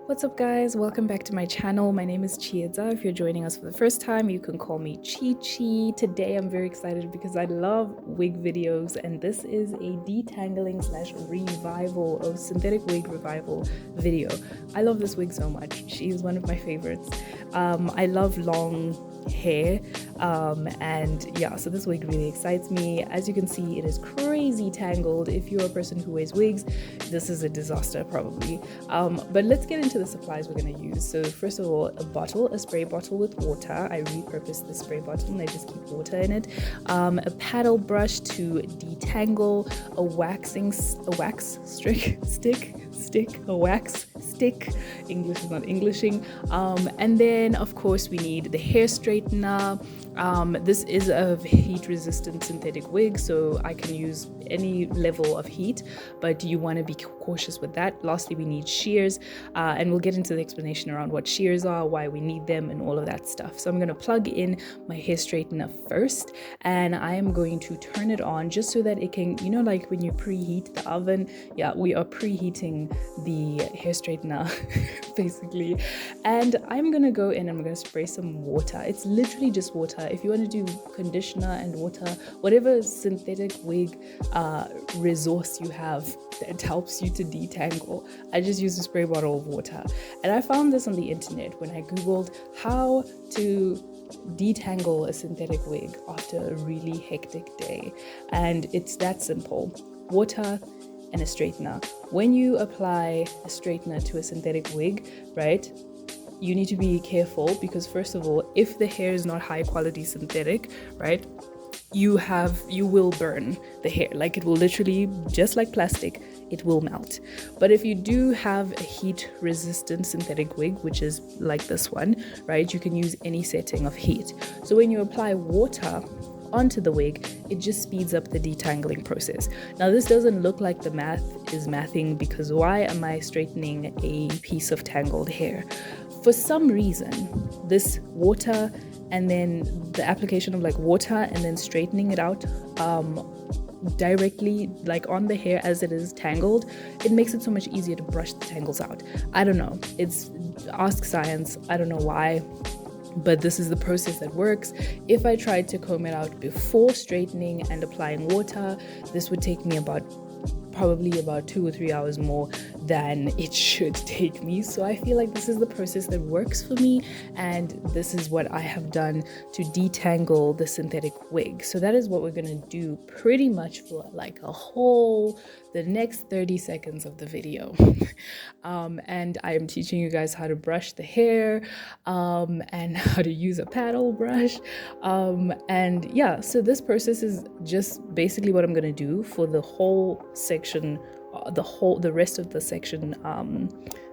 What's up guys, welcome back to my channel. My name is Shears. If you're joining us for the first time, you can call me Chi. Today I'm very excited because I love wig videos, and this is a detangling / revival of synthetic wig revival video. I love this wig so much. She is one of my favorites. I love long hair, and yeah, so this wig really excites me. As you can see, it is crazy tangled. If you're a person who wears wigs, this is a disaster probably. But let's get into the supplies we're going to use. So first of all, a spray bottle with water. I repurposed the spray bottle and I just keep water in it. A paddle brush to detangle, a wax stick. English is not Englishing. And then of course we need the hair straightener. This is a heat resistant synthetic wig, so I can use any level of heat, but you want to be cautious with that. Lastly, we need shears, and we'll get into the explanation around what shears are, why we need them, and all of that stuff. So I'm going to plug in my hair straightener first, and I am going to turn it on just so that it can, you know, like when you preheat the oven. Yeah, we are preheating the hair straightener basically. And I'm going to go in and I'm going to spray some water. It's literally just water. If you want to do conditioner and water, whatever synthetic wig resource you have that helps you to detangle, I just use a spray bottle of water. And I found this on the internet when I googled how to detangle a synthetic wig after a really hectic day, and it's that simple: water and a straightener. When you apply a straightener to a synthetic wig, right, you need to be careful, because first of all, if the hair is not high quality synthetic, right, you will burn the hair. Like, it will literally, just like plastic, it will melt. But if you do have a heat resistant synthetic wig, which is like this one, right, you can use any setting of heat. So when you apply water onto the wig, it just speeds up the detangling process. Now, this doesn't look like the math is mathing, because why am I straightening a piece of tangled hair? For some reason, this water and then the application of like water and then straightening it out directly like on the hair as it is tangled, it makes it so much easier to brush the tangles out. I don't know, it's ask science. I don't know why, but this is the process that works. If I tried to comb it out before straightening and applying water, this would take me probably about 2 or 3 hours more than it should take me. So I feel like this is the process that works for me, and this is what I have done to detangle the synthetic wig. So that is what we're gonna do pretty much for like the next 30 seconds of the video. And I am teaching you guys how to brush the hair, and how to use a paddle brush, and yeah, so this process is just basically what I'm gonna do for the whole section, the rest of the section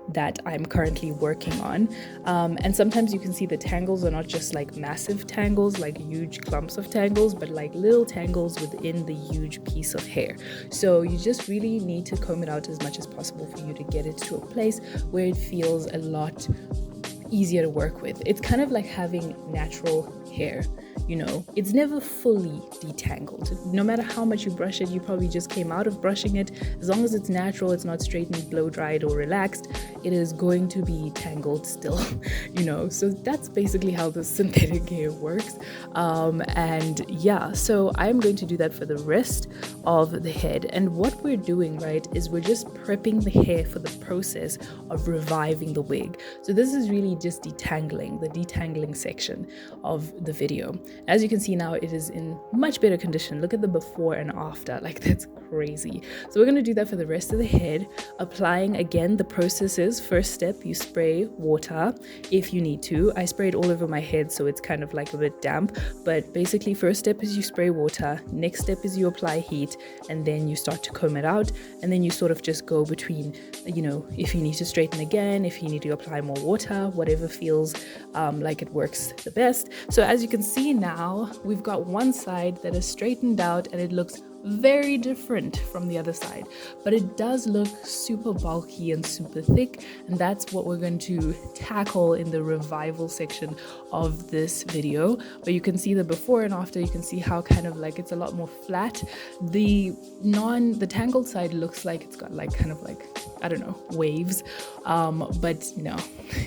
that I'm currently working on. And sometimes you can see the tangles are not just like massive tangles, like huge clumps of tangles, but like little tangles within the huge piece of hair. So you just really need to comb it out as much as possible for you to get it to a place where it feels a lot easier to work with. It's kind of like having natural hair, you know, it's never fully detangled. No matter how much you brush it, you probably just came out of brushing it. As long as it's natural, it's not straightened, blow dried, or relaxed, it is going to be tangled still, you know. So that's basically how the synthetic hair works. And yeah, so I'm going to do that for the rest of the head. And what we're doing, right, is we're just prepping the hair for the process of reviving the wig. So this is really just the detangling section of the video. As you can see now, it is in much better condition. Look at the before and after, like that's crazy. So we're going to do that for the rest of the head. Applying, again, the process is, first step, you spray water if you need to. I sprayed all over my head, so it's kind of like a bit damp, but basically first step is you spray water, next step is you apply heat, and then you start to comb it out, and then you sort of just go between, you know, if you need to straighten again, if you need to apply more water, whatever feels like it works the best. So as you can see now, we've got one side that is straightened out and it looks very different from the other side, but it does look super bulky and super thick, and that's what we're going to tackle in the revival section of this video. But you can see the before and after. You can see how kind of like it's a lot more flat. The tangled side looks like it's got like kind of like, I don't know, waves, but no,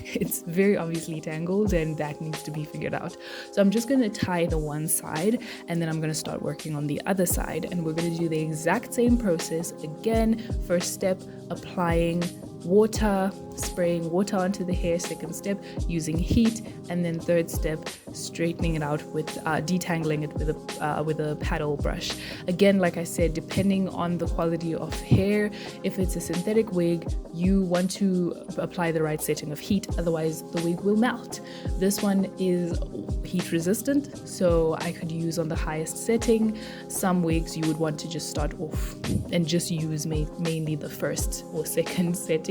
it's very obviously tangled, and that needs to be figured out. So I'm just going to tie the one side, and then I'm going to start working on the other side, and we're going to do the exact same process again. First step, applying water, spraying water onto the hair. Second step, using heat, and then third step, straightening it out with detangling it with a paddle brush. Again, like I said, depending on the quality of hair, if it's a synthetic wig, you want to apply the right setting of heat, otherwise the wig will melt. This one is heat resistant, so I could use on the highest setting. Some wigs you would want to just start off and just use mainly the first or second setting.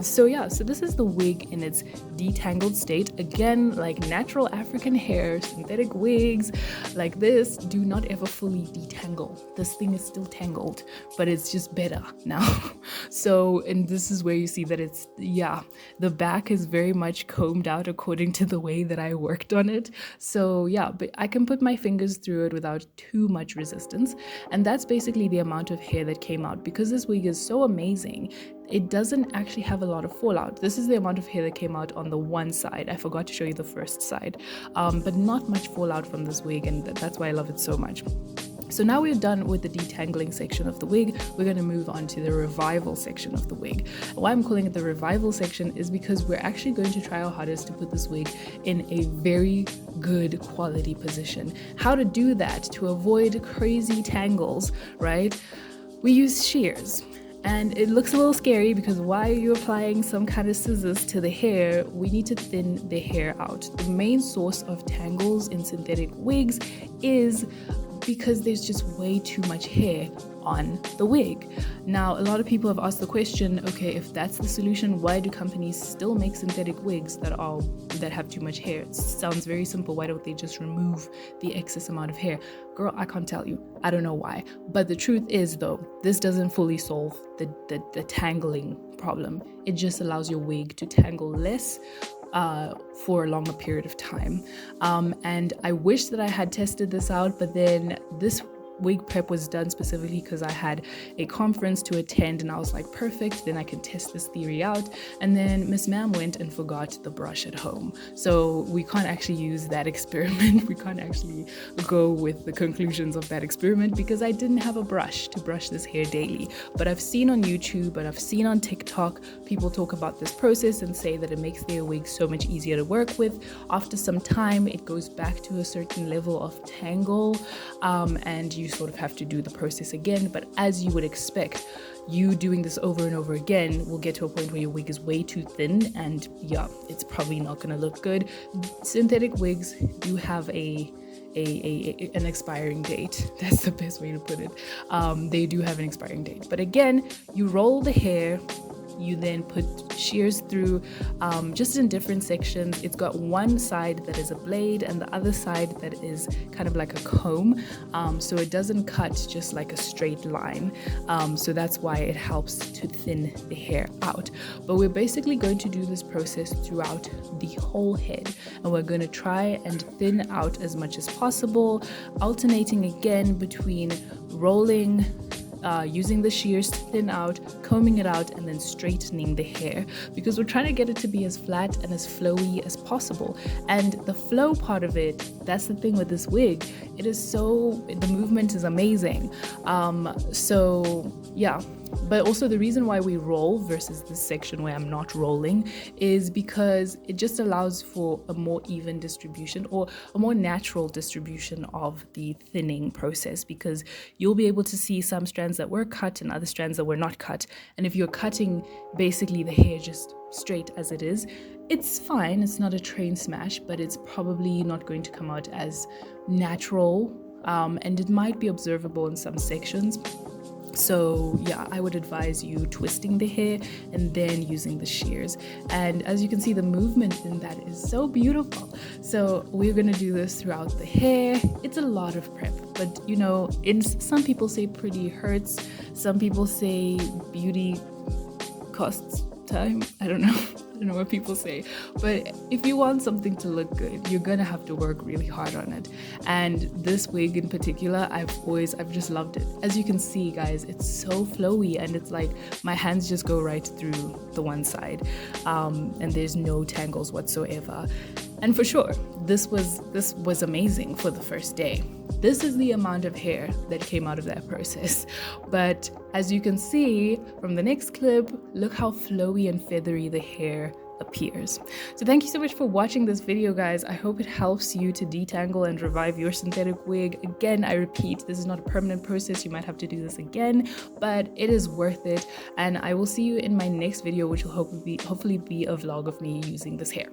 So this is the wig in its detangled state. Again, like natural African hair, synthetic wigs like this do not ever fully detangle. This thing is still tangled, but it's just better now. So, and this is where you see that it's, the back is very much combed out according to the way that I worked on it. So but I can put my fingers through it without too much resistance. And that's basically the amount of hair that came out. Because this wig is so amazing, it doesn't actually have a lot of fallout. This is the amount of hair that came out on the one side. I forgot to show you the first side, but not much fallout from this wig, and that's why I love it so much. So now we're done with the detangling section of the wig. We're going to move on to the revival section of the wig. Why I'm calling it the revival section is because we're actually going to try our hardest to put this wig in a very good quality position. How to do that to avoid crazy tangles, right? We use shears. And it looks a little scary because why are you applying some kind of scissors to the hair? We need to thin the hair out. The main source of tangles in synthetic wigs is because there's just way too much hair on the wig. Now, a lot of people have asked the question, okay, if that's the solution, why do companies still make synthetic wigs that have too much hair? It sounds very simple. Why don't they just remove the excess amount of hair? Girl, I can't tell you. I don't know why. But the truth is, though, this doesn't fully solve the tangling problem. It just allows your wig to tangle less for a longer period of time. And I wish that I had tested this out, but then this wig prep was done specifically because I had a conference to attend, and I was like, perfect, then I can test this theory out. And then Miss Ma'am went and forgot the brush at home, so we can't actually use that experiment. We can't actually go with the conclusions of that experiment because I didn't have a brush to brush this hair daily. But I've seen on YouTube and I've seen on TikTok people talk about this process and say that it makes their wig so much easier to work with. After some time, it goes back to a certain level of tangle, and you sort of have to do the process again. But as you would expect, you doing this over and over again will get to a point where your wig is way too thin, and it's probably not going to look good. Synthetic wigs do have an expiring date. That's the best way to put it. They do have an expiring date. But again, you roll the hair, you then put shears through just in different sections. It's got one side that is a blade and the other side that is kind of like a comb, so it doesn't cut just like a straight line, so that's why it helps to thin the hair out. But we're basically going to do this process throughout the whole head, and we're going to try and thin out as much as possible, alternating again between rolling, using the shears to thin out, combing it out, and then straightening the hair, because we're trying to get it to be as flat and as flowy as possible. And the flow part of it, that's the thing with this wig, the movement is amazing. But also the reason why we roll versus this section where I'm not rolling is because it just allows for a more even distribution, or a more natural distribution of the thinning process, because you'll be able to see some strands that were cut and other strands that were not cut. And if you're cutting basically the hair just straight as it is, it's fine. It's not a train smash, but it's probably not going to come out as natural, and it might be observable in some sections. So yeah, I would advise you twisting the hair and then using the shears. And as you can see, the movement in that is so beautiful. So we're gonna do this throughout the hair. It's a lot of prep, but you know, some people say pretty hurts. Some people say beauty costs time. I don't know. I don't know what people say, but if you want something to look good, you're gonna have to work really hard on it. And this wig in particular, I've just loved it. As you can see, guys, it's so flowy, and it's like my hands just go right through the one side, and there's no tangles whatsoever. And for sure, this was amazing for the first day. This is the amount of hair that came out of that process. But as you can see from the next clip, look how flowy and feathery the hair appears. So thank you so much for watching this video, guys. I hope it helps you to detangle and revive your synthetic wig. Again, I repeat, this is not a permanent process. You might have to do this again, but it is worth it. And I will see you in my next video, which will hopefully be a vlog of me using this hair.